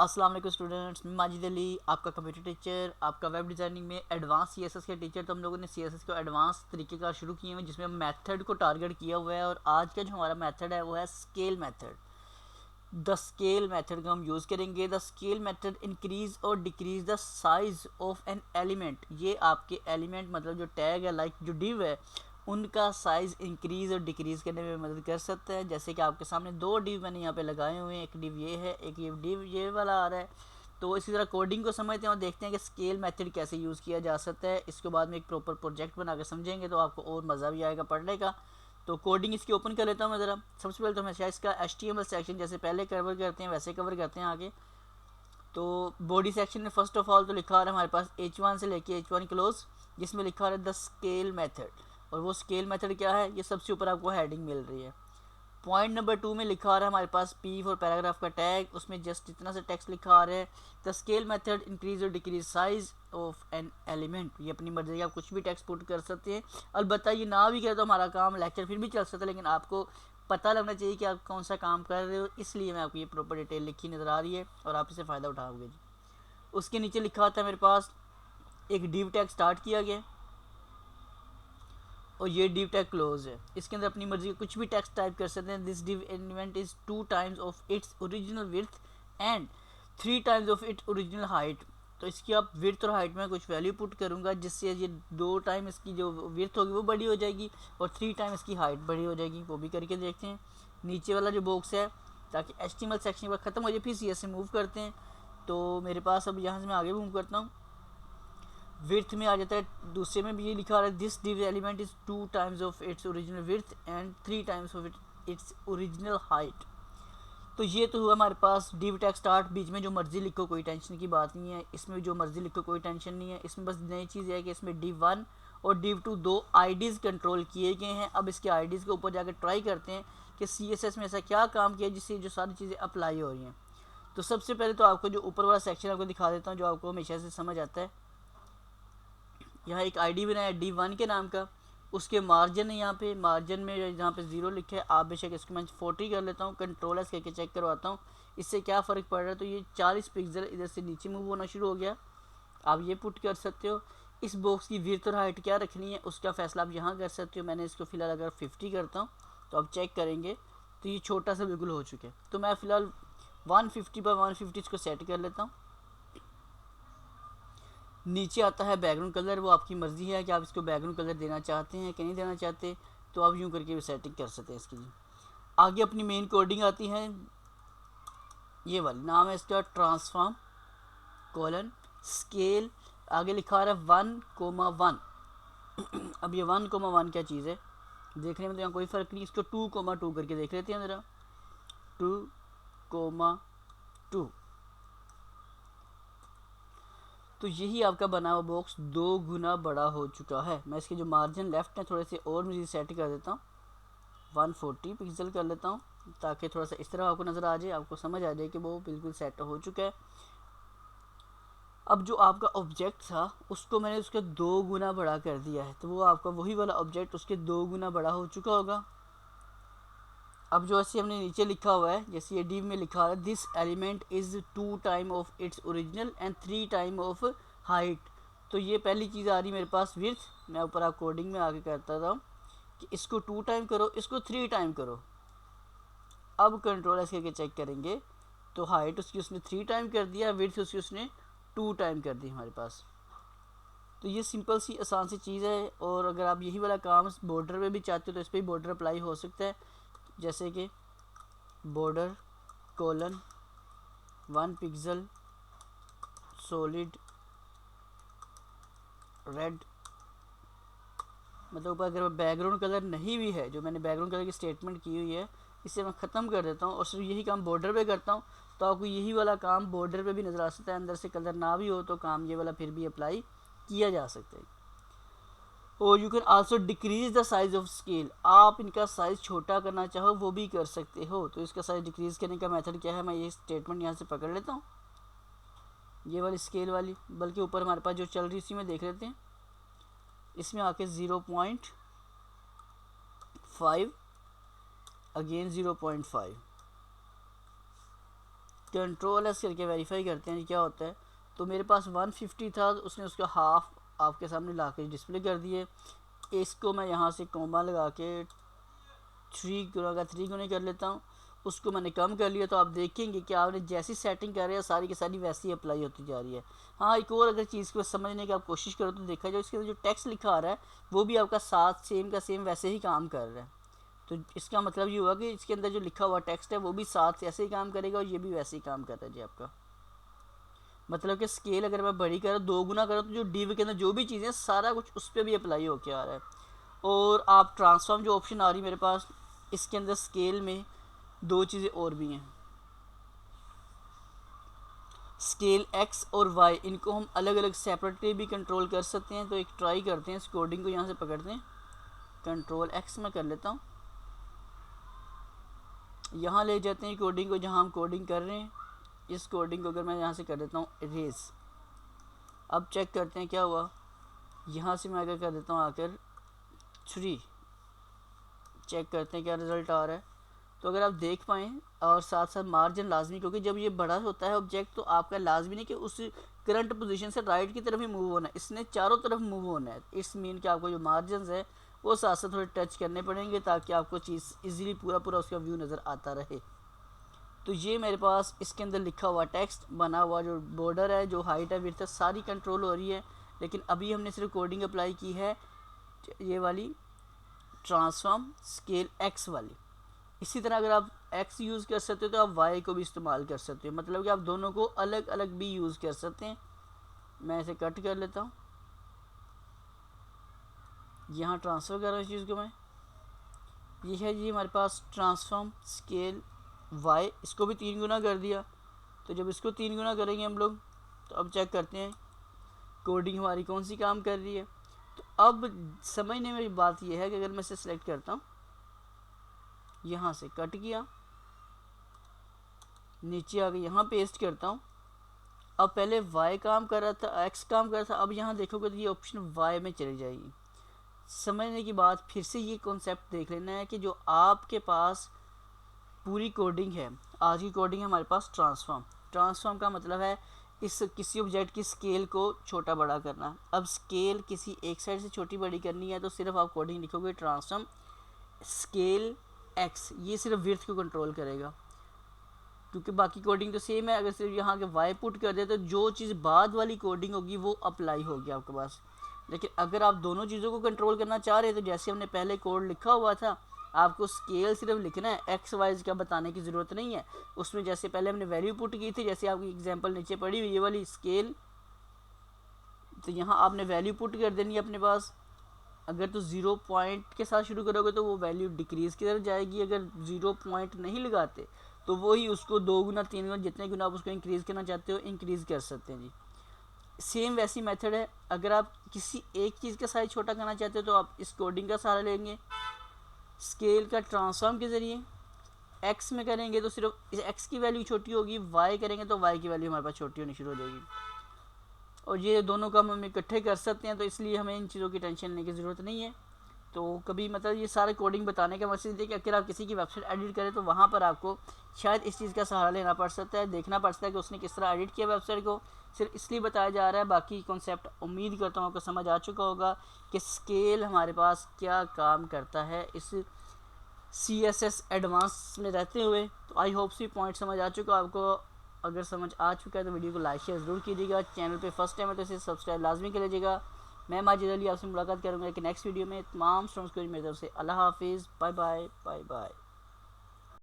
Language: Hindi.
अस्सलाम वालेकुम स्टूडेंट्स, मैं माजिद अली आपका कंप्यूटर टीचर, आपका वेब डिज़ाइनिंग में एडवांस सीएसएस के टीचर। तो हम लोगों ने सीएसएस को एडवांस तरीके का शुरू किए हुए जिसमें हम मेथड को टारगेट किया हुआ है। और आज का जो हमारा मेथड है वो है scale method. The scale method का हम यूज़ करेंगे। द स्केल मेथड इंक्रीज और decrease the size of an element. ये आपके एलिमेंट मतलब जो टैग है, लाइक जो डिव है, उनका साइज़ इंक्रीज़ और डिक्रीज़ करने में मदद कर सकता है। जैसे कि आपके सामने दो डिव मैंने यहाँ पे लगाए हुए हैं, एक डिव ये है, एक ये डिव ये वाला आ रहा है। तो इसी तरह कोडिंग को समझते हैं और देखते हैं कि स्केल मेथड कैसे यूज़ किया जा सकता है। इसके बाद में एक प्रॉपर प्रोजेक्ट बना के समझेंगे तो आपको और मज़ा भी आएगा पढ़ने का। तो कोडिंग इसकी ओपन कर लेता हूँ मैं ज़रा। सबसे पहले तो हमेशा इसका HTML सेक्शन जैसे पहले कवर करते हैं वैसे कवर करते हैं आगे। तो बॉडी सेक्शन में फर्स्ट ऑफ ऑल तो लिखा आ रहा है हमारे पास H1 से लेके H1 क्लोज, जिसमें लिखा आ रहा है द स्केल मेथड। और वो स्केल मेथड क्या है, ये सबसे ऊपर आपको हेडिंग मिल रही है। पॉइंट नंबर 2 में लिखा आ रहा है हमारे पास P फॉर पैराग्राफ का टैग, उसमें जस्ट इतना सा टेक्स्ट लिखा आ रहा है द स्केल मेथड इंक्रीज और decrease size of an element. ये अपनी मर्जी का आप कुछ भी टेक्स्ट पुट कर सकते हैं। अलबत्ता ये ना भी करें तो हमारा काम लेक्चर फिर भी चल सकता है, लेकिन आपको पता लगना चाहिए कि आप कौन सा काम कर रहे हो, इसलिए मैं आपको ये प्रॉपर डिटेल लिखी नज़र आ रही है और आप इससे फ़ायदा उठाओगे जी। उसके नीचे लिखा था मेरे पास एक डिव टैग स्टार्ट किया गया और ये डिव टैग क्लोज है। इसके अंदर अपनी मर्जी का कुछ भी टेक्स्ट टाइप कर सकते हैं। This div element is 2 times of its original width and 3 times of its original height. तो इसकी आप विड्थ और हाइट में कुछ वैल्यू पुट करूँगा जिससे ये 2 टाइम इसकी जो विड्थ होगी वो बड़ी हो जाएगी और 3 टाइम इसकी हाइट बड़ी हो जाएगी। वो भी करके देखते हैं। नीचे वाला जो बॉक्स है, ताकि HTML सेक्शन पर ख़त्म हो जाए फिर CS से मूव करते हैं। तो मेरे पास अब यहाँ से मैं आगे मूव करता हूँ, विड्थ में आ जाता है। दूसरे में भी ये लिखा रहा है this div element is 2 times of its original width and 3 times of its original height. तो ये तो हुआ हमारे पास डिव टैग स्टार्ट। बीच में जो मर्जी लिखो कोई टेंशन की बात नहीं है, इसमें भी जो मर्जी लिखो कोई टेंशन नहीं है। इसमें बस नई चीज़ है कि इसमें div1 और div2 दो आईडीज़ कंट्रोल किए गए हैं। अब इसके आईडीज़ के ऊपर जाकर ट्राई करते हैं कि CSS में ऐसा क्या काम किया जिससे जो सारी चीज़ें अप्लाई हो रही हैं। तो सबसे पहले तो आपको जो ऊपर वाला सेक्शन आपको दिखा देता हूँ जो आपको हमेशा से समझ आता है। यहाँ एक आईडी बनाया D1 के नाम का, उसके मार्जिन है यहाँ पे, मार्जिन में जहाँ पे 0 लिखे है आप बेशक इसको मैं 40 कर लेता हूँ। कंट्रोल एस करके चेक करवाता हूँ इससे क्या फ़र्क पड़ रहा है। तो ये 40 पिक्सल इधर से नीचे मूव होना शुरू हो गया। आप ये पुट कर सकते हो। इस बॉक्स की विड्थ और हाइट क्या रखनी है उसका फैसला आप यहाँ कर सकते हो। मैंने इसको फ़िलहाल अगर 50 करता हूँ तो आप चेक करेंगे तो ये छोटा सा बिल्कुल हो चुका है। तो मैं फ़िलहाल 150 बाई 150 इसको सेट कर लेता हूँ। नीचे आता है बैकग्राउंड कलर, वो आपकी मर्ज़ी है कि आप इसको बैकग्राउंड कलर देना चाहते हैं कि नहीं देना चाहते। तो आप यूँ करके भी सेटिंग कर सकते हैं इसकी जी। आगे अपनी मेन कोडिंग आती है, ये वाली नाम है इसका ट्रांसफॉर्म कोलन स्केल। आगे लिखा रहा है 1,1। अब ये 1,1 क्या चीज़ है देखने में तो यहाँ कोई फ़र्क नहीं। इसको 2,2 करके देख लेते हैं ज़रा। 2,2। तो यही आपका बना हुआ बॉक्स 2 गुना बड़ा हो चुका है। मैं इसके जो मार्जिन लेफ्ट है थोड़े से और मुझे सेट कर देता हूँ, 140 पिक्सल कर लेता हूँ ताकि थोड़ा सा इस तरह आपको नज़र आ जाए, आपको समझ आ जाए कि वो बिल्कुल सेट हो चुका है। अब जो आपका ऑब्जेक्ट था उसको मैंने उसके 2 गुना बड़ा कर दिया है, तो वो आपका वही वाला ऑब्जेक्ट उसके 2 गुना बड़ा हो चुका होगा। अब जो ऐसे हमने नीचे लिखा हुआ है, जैसे ये डिव में लिखा है this element is 2 time of its original and 3 time of height. तो ये पहली चीज़ आ रही मेरे पास विड्थ। मैं ऊपर आप कोडिंग में आगे करता था कि इसको 2 टाइम करो, इसको 3 टाइम करो। अब कंट्रोल एस करके चेक करेंगे तो हाइट उसकी उसने 3 टाइम कर दिया, विड्थ उसकी उसने 2 टाइम कर दी हमारे पास। तो ये सिंपल सी आसान सी चीज़ है। और अगर आप यही वाला काम बॉर्डर में भी चाहते हो तो इस पर भी बॉर्डर अप्लाई हो सकता है। जैसे कि border colon 1 pixel solid red. मतलब अगर बैकग्राउंड कलर नहीं भी है, जो मैंने बैकग्राउंड कलर की स्टेटमेंट की हुई है, इसे मैं ख़त्म कर देता हूँ और सिर्फ यही काम बॉर्डर पे करता हूँ। तो आपको यही वाला काम बॉर्डर पे भी नज़र आ सकता है। अंदर से कलर ना भी हो तो काम ये वाला फिर भी अप्लाई किया जा सकता है। और you can also decrease the size of scale. आप इनका साइज़ छोटा करना चाहो वो भी कर सकते हो। तो इसका साइज़ डिक्रीज़ करने का मेथड क्या है, मैं ये स्टेटमेंट यहाँ से पकड़ लेता हूँ, ये वाली स्केल वाली। बल्कि ऊपर हमारे पास जो चल रही इसी में देख लेते हैं। इसमें आके 0.5 अगेन 0.5 कंट्रोल एस करके वेरीफाई करते हैं क्या होता है। तो मेरे पास 150 था, तो उसने उसका हाफ आपके सामने ला के डिस्प्ले कर दिए। इसको मैं यहाँ से कोमा लगा के 3 गुना कर लेता हूँ, उसको मैंने कम कर लिया। तो आप देखेंगे कि आपने जैसी सेटिंग कर रहे हैं सारी की सारी वैसी अप्लाई होती जा रही है। हाँ, एक और अगर चीज़ को समझने की आप कोशिश करो तो देखा जाए इसके अंदर जो टेक्स्ट लिखा आ रहा है वो भी आपका साथ सेम का सेम वैसे ही काम कर रहा है। तो इसका मतलब ये हुआ कि इसके अंदर जो लिखा हुआ टेक्स्ट है वो भी साथ ऐसे ही काम करेगा और ये भी वैसे ही काम कर रहा है जी आपका। मतलब कि स्केल अगर मैं बड़ी करूँ 2 गुना करूँ तो जो डिव के अंदर जो भी चीज़ें सारा कुछ उस पर भी अप्लाई होके आ रहा है। और आप ट्रांसफॉर्म जो ऑप्शन आ रही है मेरे पास, इसके अंदर स्केल में 2 चीज़ें और भी हैं। स्केल एक्स और वाई, इनको हम अलग अलग सेपरेटली भी कंट्रोल कर सकते हैं। तो एक ट्राई करते हैं, इस कोडिंग को यहाँ से पकड़ते हैं, कंट्रोल एक्स में कर लेता हूँ, यहाँ ले जाते हैं कोडिंग को जहाँ हम कोडिंग कर रहे हैं। इस कोडिंग को अगर मैं यहाँ से कर देता हूँ इरेज, अब चेक करते हैं क्या हुआ। यहाँ से मैं अगर कर देता हूँ आकर 3, चेक करते हैं क्या रिज़ल्ट आ रहा है। तो अगर आप देख पाएँ, और साथ साथ मार्जिन लाजमी, क्योंकि जब ये बड़ा होता है ऑब्जेक्ट तो आपका लाजमी नहीं कि उस करंट पोजीशन से राइट की तरफ ही मूव होना है, इसने चारों तरफ मूव होना है। इस मीन कि आपको जो मार्जिन है वो साथ साथ थोड़े टच करने पड़ेंगे ताकि आपको चीज़ इजीली पूरा पूरा उसका व्यू नज़र आता रहे। तो ये मेरे पास इसके अंदर लिखा हुआ टेक्स्ट बना हुआ जो बॉर्डर है, जो हाइट है, विड्थ है, सारी कंट्रोल हो रही है। लेकिन अभी हमने सिर्फ कोडिंग अप्लाई की है ये वाली ट्रांसफॉर्म स्केल एक्स वाली। इसी तरह अगर आप एक्स यूज़ कर सकते हो तो आप वाई को भी इस्तेमाल कर सकते हो, मतलब कि आप दोनों को अलग अलग भी यूज़ कर सकते हैं। मैं इसे कट कर लेता हूँ, यहाँ ट्रांसफ़र कर रहा हूँ इस चीज़ को मैं। ये है जी हमारे पास ट्रांसफॉर्म स्केल वाई, इसको भी 3 गुना कर दिया। तो जब इसको 3 गुना करेंगे हम लोग तो अब चेक करते हैं कोडिंग हमारी कौन सी काम कर रही है। तो अब समझने में बात यह है कि अगर मैं इसे सिलेक्ट करता हूँ, यहाँ से कट किया, नीचे आके यहाँ पेस्ट करता हूँ। अब पहले y काम कर रहा था, x काम कर रहा था, अब यहाँ देखोगे तो ये ऑप्शन y में चली जाएगी। समझने की बात फिर से ये कॉन्सेप्ट देख लेना है कि जो आपके पास पूरी कोडिंग है, आज की कोडिंग है हमारे पास ट्रांसफॉर्म का मतलब है इस किसी ऑब्जेक्ट की स्केल को छोटा बड़ा करना। अब स्केल किसी एक साइड से छोटी बड़ी करनी है तो सिर्फ आप कोडिंग लिखोगे ट्रांसफॉर्म स्केल एक्स, ये सिर्फ विड्थ को कंट्रोल करेगा क्योंकि बाकी कोडिंग तो सेम है। अगर सिर्फ यहाँ के वाई पुट कर दे तो जो चीज़ बाद वाली कोडिंग होगी वो अप्लाई होगी आपके पास। लेकिन अगर आप दोनों चीज़ों को कंट्रोल करना चाह रहे हैं तो जैसे हमने पहले कोड लिखा हुआ था, आपको स्केल सिर्फ लिखना है, एक्स वाइज का बताने की ज़रूरत नहीं है। उसमें जैसे पहले हमने वैल्यू पुट की थी, जैसे आपकी एग्जांपल नीचे पड़ी हुई ये वाली स्केल, तो यहाँ आपने वैल्यू पुट कर देनी है अपने पास। अगर तो 0 पॉइंट के साथ शुरू करोगे तो वो वैल्यू डिक्रीज़ की तरफ जाएगी। अगर 0 पॉइंट नहीं लगाते तो वही उसको 2 गुना 3 गुना जितने गुना आप उसको इंक्रीज़ करना चाहते हो इंक्रीज़ कर सकते हैं जी। सेम वैसी मेथड है, अगर आप किसी एक चीज़ का साइज छोटा करना चाहते हो तो आप इस कोडिंग का सहारा लेंगे, स्केल का ट्रांसफॉर्म के ज़रिए। एक्स में करेंगे तो सिर्फ एक्स की वैल्यू छोटी होगी, वाई करेंगे तो वाई की वैल्यू हमारे पास छोटी होनी शुरू हो जाएगी। और ये दोनों काम हम इकट्ठे कर सकते हैं, तो इसलिए हमें इन चीज़ों की टेंशन लेने की ज़रूरत नहीं है। तो कभी मतलब ये सारे कोडिंग बताने का मकसद है कि अगर आप किसी की वेबसाइट एडिट करें तो वहाँ पर आपको शायद इस चीज़ का सहारा लेना पड़ सकता है, देखना पड़ सकता है कि उसने किस तरह एडिट किया वेबसाइट को, सिर्फ इसलिए बताया जा रहा है। बाकी कॉन्सेप्ट उम्मीद करता हूँ आपको समझ आ चुका होगा कि स्केल हमारे पास क्या काम करता है इस CSS एडवांस में रहते हुए। तो आई होप सी पॉइंट समझ आ चुका आपको। अगर समझ आ चुका है तो वीडियो को लाइक शेयर ज़रूर कीजिएगा। चैनल पे फर्स्ट टाइम है तो इसे सब्सक्राइब लाजमी कर लीजिएगा। मैं माजिद अली आपसे मुलाकात करूँगा कि नेक्स्ट वीडियो में। तमाम स्टूडेंट्स को मेरी तरफ से अल्लाह हाफिज़, बाय बाय बाय बाय।